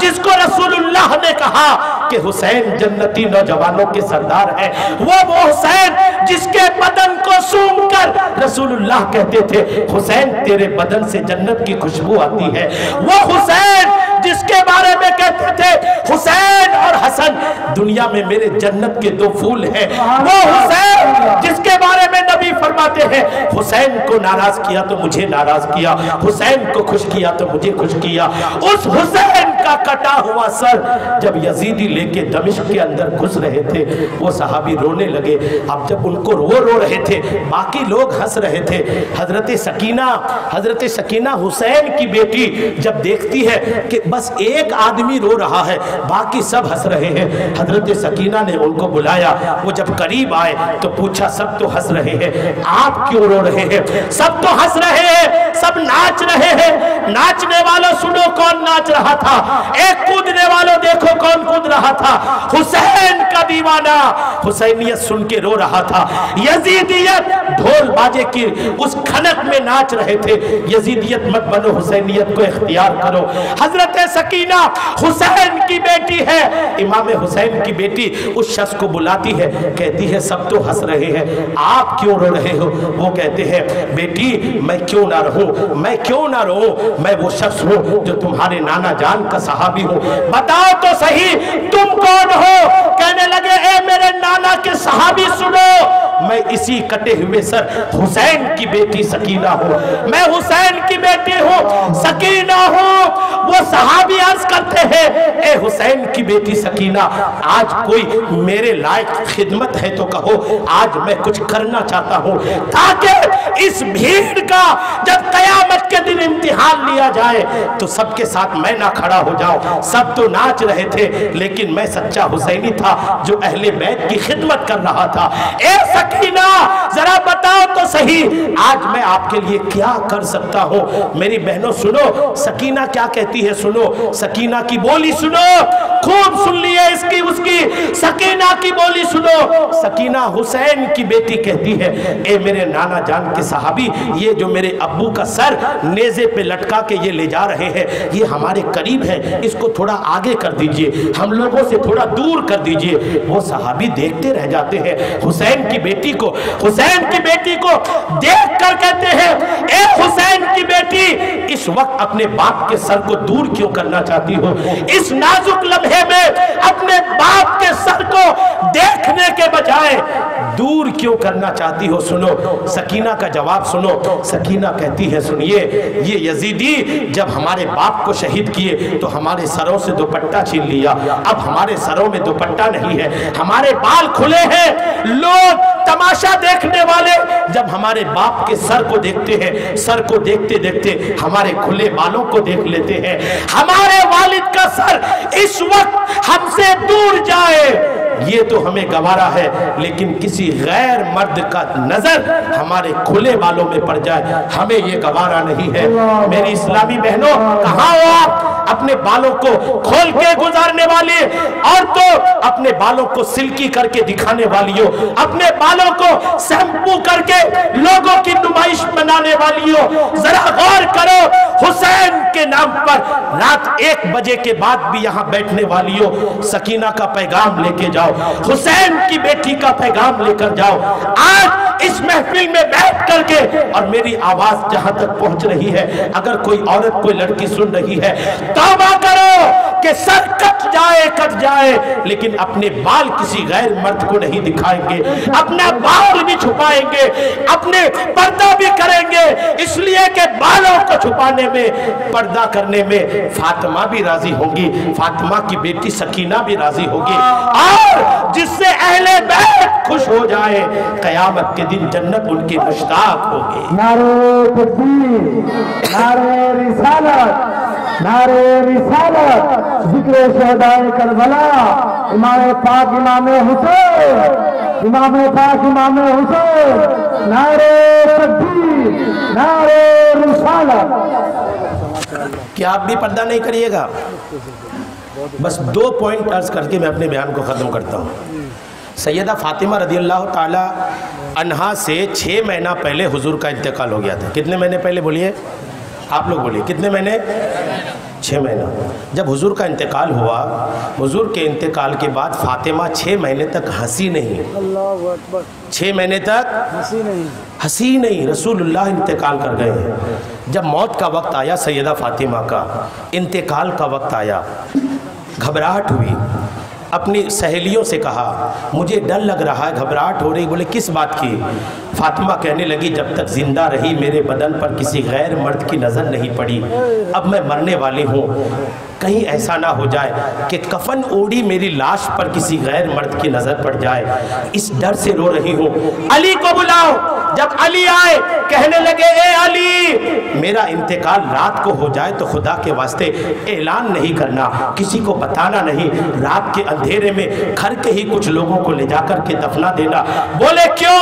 جس کو رسول اللہ نے کہا کہ حسین جنتی نوجوانوں کے سردار ہے، وہ حسین جس کے بدن کو سونگھ کر رسول اللہ کہتے تھے حسین تیرے بدن سے جنت کی خوشبو آتی ہے، وہ حسین جس کے بارے میں کہتے تھے حسین اور حسن دنیا میں میرے جنت کے دو پھول ہیں، وہ حسین جس کے بارے میں نبی فرماتے ہیں حسین کو ناراض کیا تو مجھے ناراض کیا، حسین کو خوش کیا تو مجھے خوش کیا۔ اس حسین کا کٹا ہوا سر جب یزیدی لے کے دمشق کے اندر گھس رہے تھے، وہ صحابی رونے لگے۔ اب جب ان کو وہ رو رہے تھے باقی لوگ ہنس رہے تھے، حضرت سکینہ حسین کی بیٹی جب دیکھتی ہے کہ بس ایک آدمی رو رہا ہے باقی سب ہنس رہے ہیں، حضرت سکینہ نے ان کو بلایا، وہ جب قریب آئے تو پوچھا سب تو ہنس رہے ہیں آپ کیوں رو رہے ہیں؟ سب تو ہنس رہے ہیں، سب ناچ رہے ہیں، ناچنے والوں سنو کون ناچ رہا تھا، ایک کودنے والوں دیکھو کون کود رہا تھا، حسین کا دیوانہ حسینیت سن کے رو رہا تھا، یزیدیت ڈھول باجے کی اس کھنک میں ناچ رہے تھے۔ یزیدیت مت بنو، حسینیت کو اختیار کرو۔ حضرت سکینہ حسین کی بیٹی ہے، امام حسین کی بیٹی اس شخص کو بلاتی ہے، کہتی ہے سب تو ہنس رہے ہیں آپ کیوں رو رہے ہو؟ وہ کہتے ہیں بیٹی میں کیوں نہ رہوں، میں کیوں نہ رہوں، میں وہ شخص ہوں جو تمہارے نانا جان کا صحابی ہوں، بتاؤ تو صحیح تم کون ہو؟ کہنے لگے اے میرے نانا کے صحابی سنو، میں اسی کٹے ہوئے سر حسین کی بیٹی سکینہ ہوں، میں حسین کی بیٹی ہوں، سکینہ ہوں۔ وہ صحابی عرض کرتے ہیں اے حسین کی بیٹی سکینہ آج کوئی میرے لائق خدمت ہے تو کہو، آج میں کچھ کرنا چاہتا ہوں تاکہ اس بھیڑ کا جب قیامت کے دن امتحان لیا جائے تو سب کے ساتھ میں نہ کھڑا ہو جاؤں۔ سب تو ناچ رہے تھے لیکن میں سچا حسینی تھا جو اہل بیت کی خدمت کر رہا تھا۔ اے سکینہ ذرا بتاؤ تو صحیح آج میں آپ کے لیے کیا کر سکتا ہوں؟ میری بہنوں سنو سکینہ کیا کہتی ہے، سنو سکینہ کی بولی سنو، خوب سن لیے اس کی سکینہ کی بولی سنو۔ سکینہ حسین کی بیٹی کہتی ہے اے میرے نانا جان کے صحابی، یہ جو میرے ابو کا سر نیزے پہ لٹکا کے یہ لے جا رہے ہیں یہ ہمارے قریب ہے، اس کو تھوڑا آگے کر دیجئے، ہم لوگوں سے تھوڑا دور کر دیجئے۔ وہ صحابی دیکھتے رہ جاتے ہیں، حسین کی بیٹی کو دیکھ کر کہتے ہیں اے حسین کی بیٹی اس وقت اپنے باپ کے سر کو دور کیوں کرنا چاہتی ہو؟ اس نازک لمحے میں اپنے باپ کے سر کو دیکھنے کے بجائے دور کیوں کرنا چاہتی ہو؟ سنو سکینہ کا جواب سنو۔ سکینہ کہتی ہے سنیے یہ یزیدی جب ہمارے باپ کو شہید کیے تو ہمارے سروں سے دوپٹہ چھین لیا، اب ہمارے سروں میں دوپٹہ نہیں ہے، ہمارے بال کھلے ہیں، لوگ تماشا دیکھنے والے جب ہمارے باپ کے سر کو دیکھتے ہیں، سر کو دیکھتے دیکھتے ہمارے کھلے بالوں کو دیکھ لیتے ہیں، ہمارے والد کا سر اس وقت ہم سے دور جائے یہ تو ہمیں گوارا ہے، لیکن کسی غیر مرد کا نظر ہمارے کھلے بالوں میں پڑ جائے ہمیں یہ گوارا نہیں ہے۔ میری اسلامی بہنوں کہاں ہو آپ؟ اپنے بالوں کو کھول کے گزارنے والی عورتوں، اپنے بالوں کو سلکی کر کے دکھانے والیوں، اپنے بالوں کو سیمپو کر کے لوگوں کی نمائش بنانے والیوں، ذرا غور کرو حسین کے نام پر رات 1 بجے کے بعد بھی یہاں بیٹھنے والیوں، سکینہ کا پیغام لے کے جاؤ، حسین کی بیٹی کا پیغام لے کر جاؤ۔ آج اس محفل میں بیٹھ کر کے اور میری آواز جہاں تک پہنچ رہی ہے اگر کوئی عورت کوئی لڑکی سن رہی ہے توبہ کرو کہ سر کٹ جائے لیکن اپنے بال کسی غیر مرد کو نہیں دکھائیں گے، اپنا بال بھی چھپائیں گے، اپنے پردہ بھی کریں گے، اس لیے کہ بالوں کو چھپانے میں پردہ کرنے میں فاطمہ بھی راضی ہوگی، فاطمہ کی بیٹی سکینہ بھی راضی ہوگی، اور جس سے اہل بیت خوش ہو جائے قیامت کے دن جنت ان کی مشتاق ہوگی۔ نعرہ تکبیر، نعرہ رسالت، نعرہ رسالت، ذکر شہداء کربلا، امام پاک امام حسین، امام پاک امام حسین، نعرہ تکبیر، نعرہ رسالت۔ کیا آپ بھی پردہ نہیں کریے گا؟ بس 2 پوائنٹ عرض کر کے میں اپنے بیان کو ختم کرتا ہوں۔ سیدہ فاطمہ رضی اللہ تعالی عنہا سے 6 مہینہ پہلے حضور کا انتقال ہو گیا تھا۔ کتنے مہینے پہلے بولیے؟ آپ لوگ بولیے کتنے مہینے؟ 6 مہینہ۔ جب حضور کا انتقال ہوا، حضور کے انتقال کے بعد فاطمہ 6 مہینے تک ہنسی نہیں۔ اللہ اکبر۔ 6 مہینے تک ہنسی نہیں۔ رسول اللہ انتقال کر گئے ہیں۔ جب موت کا وقت آیا سیدہ فاطمہ کا، انتقال کا وقت آیا، گھبراہٹ ہوئی، اپنی سہیلیوں سے کہا مجھے ڈر لگ رہا ہے، گھبراہٹ ہو رہی۔ بولے کس بات کی؟ فاطمہ کہنے لگی جب تک زندہ رہی میرے بدن پر کسی غیر مرد کی نظر نہیں پڑی، اب میں مرنے والی ہوں، کہیں ایسا نہ ہو جائے کہ کفن اوڑی میری لاش پر کسی غیر مرد کی نظر پڑ جائے، اس ڈر سے رو رہی ہوں۔ علی کو بلاؤ۔ جب علی آئے کہنے لگے اے علی میرا انتقال رات کو ہو جائے تو خدا کے واسطے اعلان نہیں کرنا، کسی کو بتانا نہیں، رات کے اندھیرے میں گھر کے ہی کچھ لوگوں کو لے جا کر کے دفنا دینا۔ بولے کیوں؟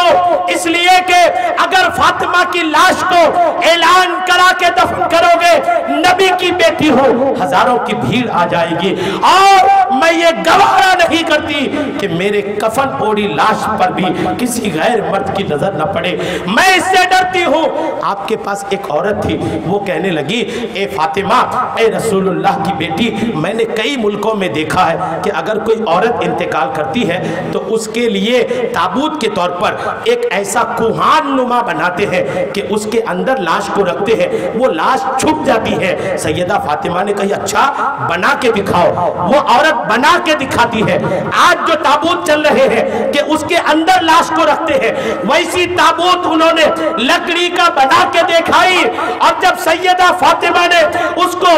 اس لیے کہ اگر فاطمہ کی لاش کو اعلان کرا کے دفن کرو گے، نبی کی بیٹی ہو، ہزاروں کی بھیڑ آ جائے گی، اور میں یہ گوارا نہیں کرتی کہ میرے کفن اوڑی لاش پر بھی کسی غیر مرد کی نظر نہ پڑے، میں اس سے ڈرتی ہوں۔ آپ کے پاس ایک عورت تھی، وہ کہنے لگی اے فاطمہ، اے رسول اللہ کی بیٹی، میں نے کئی ملکوں میں دیکھا ہے کہ اگر کوئی عورت انتقال کرتی ہے تو اس کے لیے تابوت کے طور پر ایک ایسا کوہان نما بناتے ہیں کہ اس کے اندر لاش کو رکھتے ہیں، وہ لاش چھپ جاتی ہے۔ سیدہ فاطمہ نے کہا اچھا بنا کے دکھاؤ۔ وہ عورت بنا کے دکھاتی ہے۔ آج جو تابوت چل رہے ہیں کہ اس کے اندر لاش کو رکھتے ہیں، ویسی تابوت انہوں نے لکڑی کا بنا کے دکھائی، اور جب سیدہ فاطمہ نے اس کو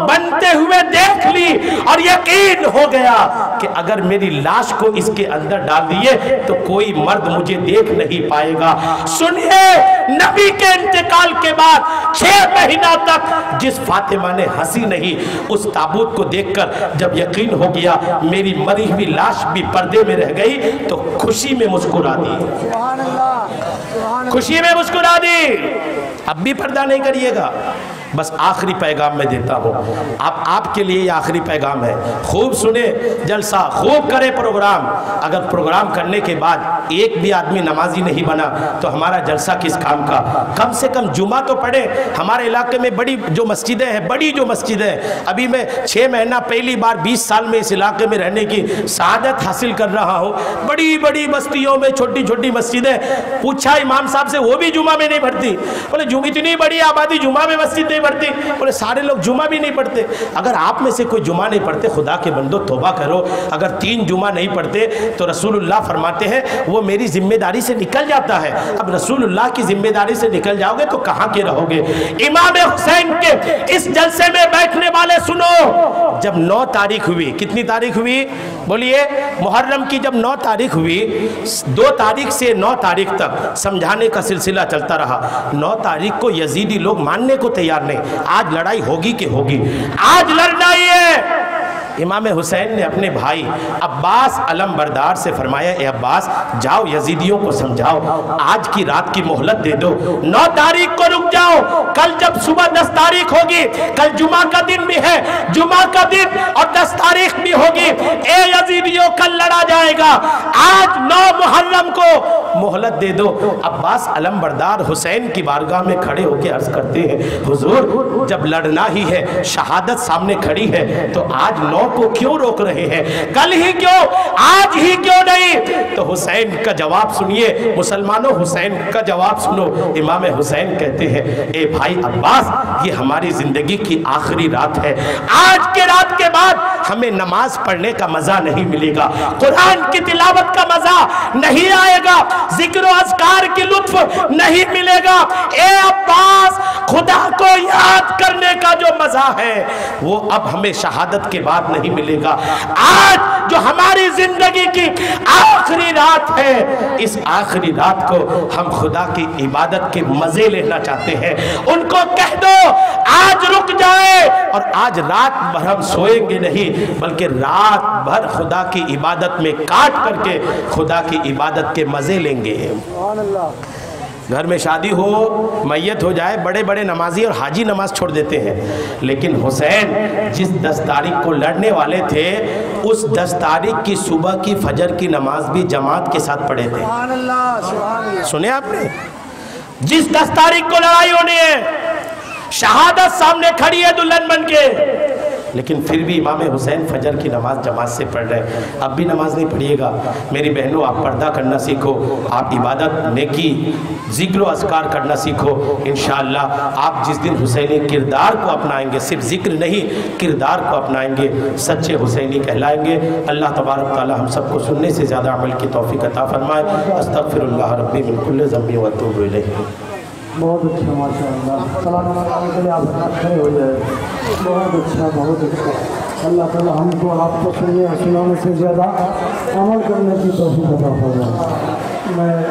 بنتے ہوئے دیکھ لی اور یقین ہو گیا کہ اگر میری لاش کو اس کے اندر ڈال دیے تو کوئی مرد مجھے دیکھ نہیں پائے گا۔ سنیے، نبی کے انتقال کے بعد 6 مہینہ تک جس فاطمہ نے ہنسی نہیں، اس تابوت کو دیکھ کر جب یقین ہو گیا میری مری ہوئی لاش بھی پردے میں رہ گئی تو خوشی میں مسکرا دی، خوشی میں مسکرا دی۔ اب بھی پردہ نہیں کریے گا۔ بس آخری پیغام میں دیتا ہوں، آپ کے لیے یہ آخری پیغام ہے، خوب سنیں جلسہ، خوب کرے پروگرام۔ اگر پروگرام کرنے کے بعد ایک بھی آدمی نمازی نہیں بنا تو ہمارا جلسہ کس کام کا؟ کم سے کم جمعہ تو پڑھے۔ ہمارے علاقے میں بڑی جو مسجدیں ہیں، بڑی جو مسجدیں ہیں، ابھی میں 6 مہینہ پہلی بار 20 سال میں اس علاقے میں رہنے کی سعادت حاصل کر رہا ہوں، بڑی بڑی بستیوں میں چھوٹی چھوٹی مسجدیں۔ پوچھا امام صاحب سے، وہ بھی جمعہ میں نہیں پڑھتی۔ بولے اتنی بڑی آبادی جمعہ میں مسجد نہیں پڑھتی؟ بولے سارے لوگ جمعہ بھی نہیں پڑھتے۔ اگر آپ میں سے کوئی جمعہ نہیں پڑھتے، خدا کے بندو توبہ کرو۔ اگر 3 جمعہ نہیں پڑھتے تو رسول اللہ فرماتے ہیں وہ میری ذمہ داری سے نکل جاتا ہے۔ اب رسول اللہ کی ذمہ داری سے نکل جاؤ گے تو کہاں کے رہو گے؟ امام حسین کے اس جلسے میں بیٹھنے والے سنو، جب 9 تاریخ ہوئی، کتنی تاریخ ہوئی بولیے؟ محرم کی جب 9 تاریخ ہوئی، 2 تاریخ سے 9 تاریخ تک سمجھانے کا سلسلہ چلتا رہا۔ 9 تاریخ کو یزیدی لوگ ماننے کو تیار نہیں، آج لڑائی ہوگی کہ ہوگی، آج لڑنا ہی ہے۔ امام حسین نے اپنے بھائی عباس علم بردار سے فرمایا اے عباس جاؤ یزیدیوں کو سمجھاؤ، آج کی رات کی مہلت دے دو، 9 تاریخ کو رک جاؤ، کل جب صبح 10 تاریخ ہوگی، کل جمعہ کا دن بھی ہے، جمعہ کا دن اور 10 تاریخ بھی ہوگی، اے یزیدیوں کل لڑا جائے گا، آج 9 محرم کو مہلت دے دو۔ عباس علم بردار حسین کی بارگاہ میں کھڑے ہو کے عرض کرتے ہیں حضور جب لڑنا ہی ہے، شہادت سامنے کھڑی ہے تو آج 9 کو کیوں روک رہے ہیں؟ کل ہی کیوں، آج ہی کیوں نہیں؟ تو حسین کا جواب سنیے مسلمانوں، حسین کا جواب سنو۔ امام حسین کہتے ہیں اے بھائی عباس، یہ ہماری زندگی کی آخری رات ہے، آج کے رات کے بعد ہمیں نماز پڑھنے کا مزہ نہیں ملے گا، قرآن کی تلاوت کا مزہ نہیں آئے گا، ذکر و اذکار کی لطف نہیں ملے گا۔ اے عباس، خدا کو یاد کرنے کا جو مزہ ہے وہ اب ہمیں شہادت کے بعد نہیں ملے گا۔ آج جو ہماری زندگی کی آخری رات ہے، اس آخری رات کو ہم خدا کی عبادت کے مزے لینا چاہتے ہیں۔ ان کو کہہ دو آج رک جائے، اور آج رات بھر ہم سوئیں گے نہیں بلکہ رات بھر خدا کی عبادت میں کاٹ کر کے خدا کی عبادت کے مزے لیں گے۔ گھر میں شادی ہو، میت ہو جائے، بڑے بڑے نمازی اور حاجی نماز چھوڑ دیتے ہیں، لیکن حسین جس 10 تاریخ کو لڑنے والے تھے اس 10 تاریخ کی صبح کی فجر کی نماز بھی جماعت کے ساتھ پڑھے تھے۔ سنے آپ نے؟ جس 10 تاریخ کو لڑائی ہونی ہے شہادت سامنے کھڑی ہے دلہن بن کے، لیکن پھر بھی امام حسین فجر کی نماز جماعت سے پڑھ رہے ہیں۔ اب بھی نماز نہیں پڑھیے گا میری بہنوں، آپ پردہ کرنا سیکھو، آپ عبادت، نیکی، ذکر و اذکار کرنا سیکھو۔ انشاءاللہ آپ جس دن حسینی کردار کو اپنائیں گے، صرف ذکر نہیں کردار کو اپنائیں گے، سچے حسینی کہلائیں گے۔ اللہ تبارک تعالی ہم سب کو سننے سے زیادہ عمل کی توفیق عطا فرمائے۔ استغفر اللہ ربی من کل ذنب واتوب الیہ۔ بہت اچھا ماشاءاللہ، سلام علیکم کے لیے آپ کھڑے ہو جائے۔ بہت اچھا بہت اچھا، اللہ تعالیٰ ہم کو آپ کو سننے اور سنانے سے زیادہ عمل کرنے کی توفیق عطا فرمائے۔ میں